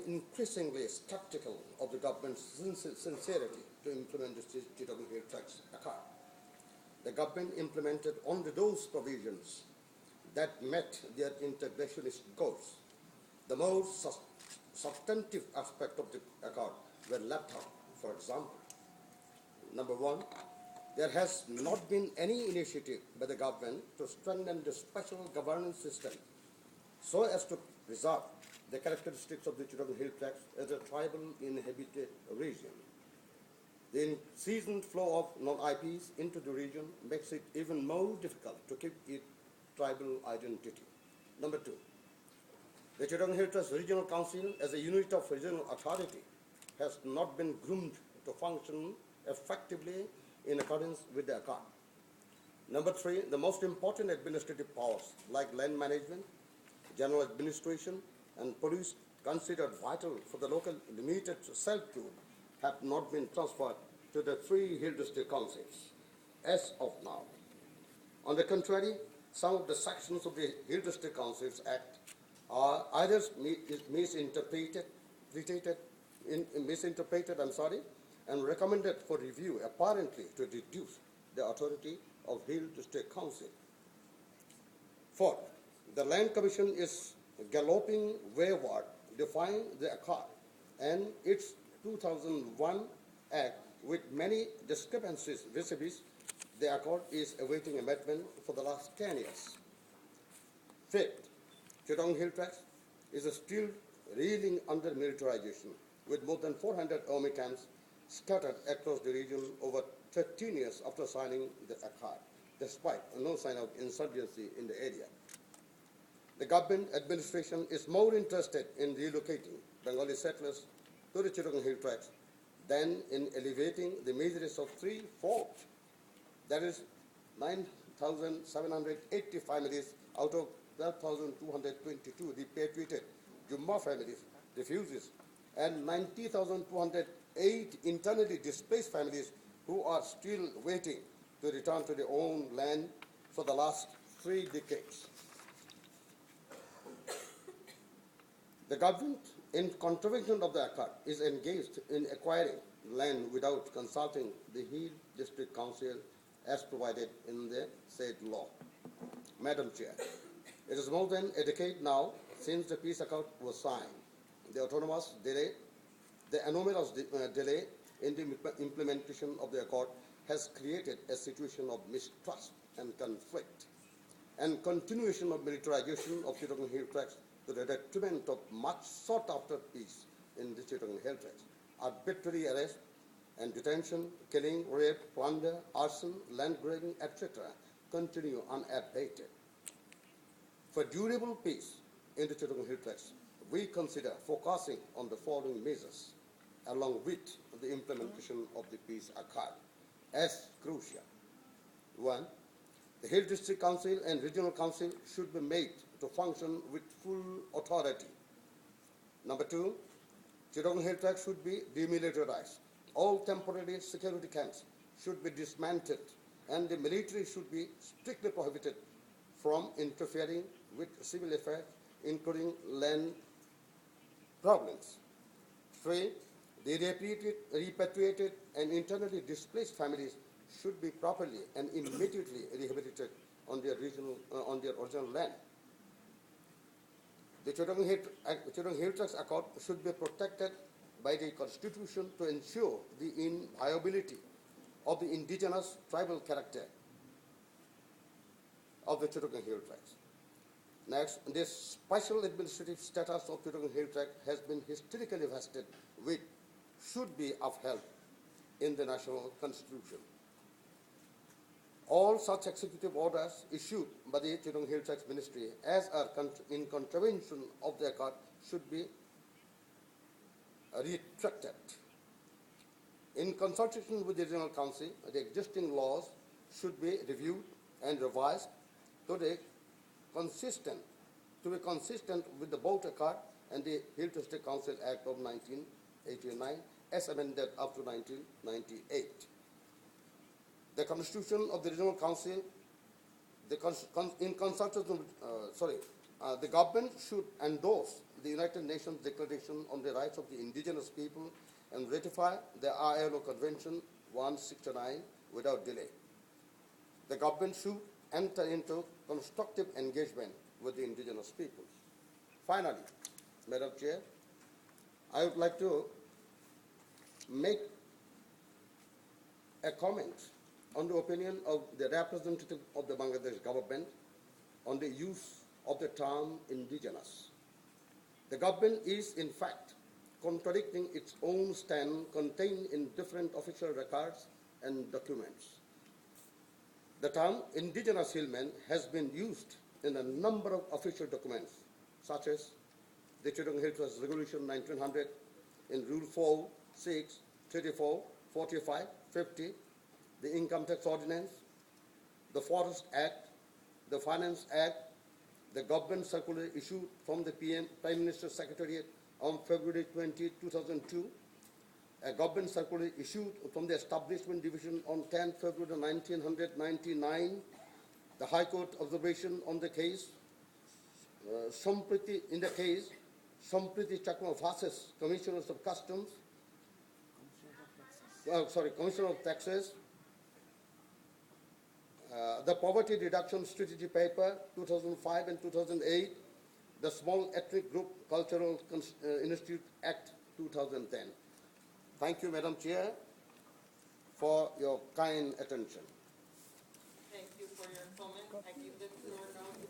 increasingly skeptical of the government's sincerity to implement the Chittagong Hill Tracts Accord. The government implemented only those provisions that met their integrationist goals. The more substantive aspects of the accord were left out. For example, number one, there has not been any initiative by the government to strengthen the special governance system so as to preserve the characteristics of the Chittagong Hill Tracts as a tribal inhabited region. The increasing flow of non-IPs into the region makes it even more difficult to keep its tribal identity. Number two, the Chittagong Hill Tracts Regional Council as a unit of regional authority has not been groomed to function effectively in accordance with the accord. Number three, the most important administrative powers like land management, general administration, and police considered vital for the local limited self-rule have not been transferred to the three Hill District Councils as of now. On the contrary, some of the sections of the Hill District Councils Act are either misinterpreted, and recommended for review, apparently to reduce the authority of Hill District Council. Fourth, the Land Commission is galloping wayward, defying the accord and its 2001 Act with many discrepancies vis-a-vis the accord is awaiting amendment for the last 10 years. Fifth, Chittagong Hill Tracts is still reeling under militarization, with more than 400 army camps scattered across the region over 13 years after signing the accord, despite no sign of insurgency in the area. The government administration is more interested in relocating Bengali settlers to the Chittagong Hill Tracts than in elevating the majorities of 3/4, that is 9,780 families out of 12,222 repatriated Jumma families, refugees, and 90,208 internally displaced families who are still waiting to return to their own land for the last 3 decades. The government, in contravention of the accord, is engaged in acquiring land without consulting the Hill District Council as provided in the said law. Madam Chair, it is more than a decade now since the peace accord was signed. The anomalous delay in the implementation of the accord has created a situation of mistrust and conflict, and continuation of militarization of Chittagong Hill Tracts to the detriment of much sought-after peace in the Chittagong Hill Tracts. Arbitrary arrest and detention, killing, rape, plunder, arson, land grabbing, etc. continue unabated. For durable peace in the Chittagong Hill Tracts, we consider focusing on the following measures along with the implementation of the peace accord as crucial. 1. The Hill District Council and Regional Council should be made to function with full authority. Number 2, Chittagong Hill Tracts should be demilitarized. All temporary security camps should be dismantled, and the military should be strictly prohibited from interfering with civil affairs, including land problems. 3, the repatriated and internally displaced families should be properly and immediately rehabilitated on their original land. The Chittagong Hill Tracts Accord should be protected by the Constitution to ensure the inviolability of the indigenous tribal character of the Chittagong Hill Tracts. Next, this special administrative status of Chittagong Hill Tract has been historically vested, which should be upheld in the national constitution. All such executive orders issued by the Chittagong Hill Tracts Ministry as are in contravention of the accord should be retracted. In consultation with the Regional Council, the existing laws should be reviewed and revised to be consistent with the both accord and the Hill District Council Act of 1989 as amended up to 1998. The Constitution of the Regional Council, the government should endorse the United Nations Declaration on the Rights of the Indigenous People and ratify the ILO Convention 169 without delay. The government should enter into constructive engagement with the indigenous peoples. Finally, Madam Chair, I would like to make a comment on the opinion of the representative of the Bangladesh government on the use of the term indigenous. The government is, in fact, contradicting its own stand contained in different official records and documents. The term indigenous hillmen has been used in a number of official documents, such as the Chittagong Hill Trust Regulation 1900 in Rule 4, 6, 34, 45, 50, the Income Tax Ordinance, the Forest Act, the Finance Act, the government circular issued from the Prime Minister's Secretariat on February 20, 2002, a government circular issued from the Establishment Division on 10 February 1999, the High Court observation on the case, Sampriti Chakma versus Commissioners of Customs, Commissioner of Taxes, the Poverty Reduction Strategy Paper 2005 and 2008, the Small Ethnic Group Cultural Institute Act 2010. Thank you, Madam Chair, for your kind attention. Thank you for your comment. I give the floor now to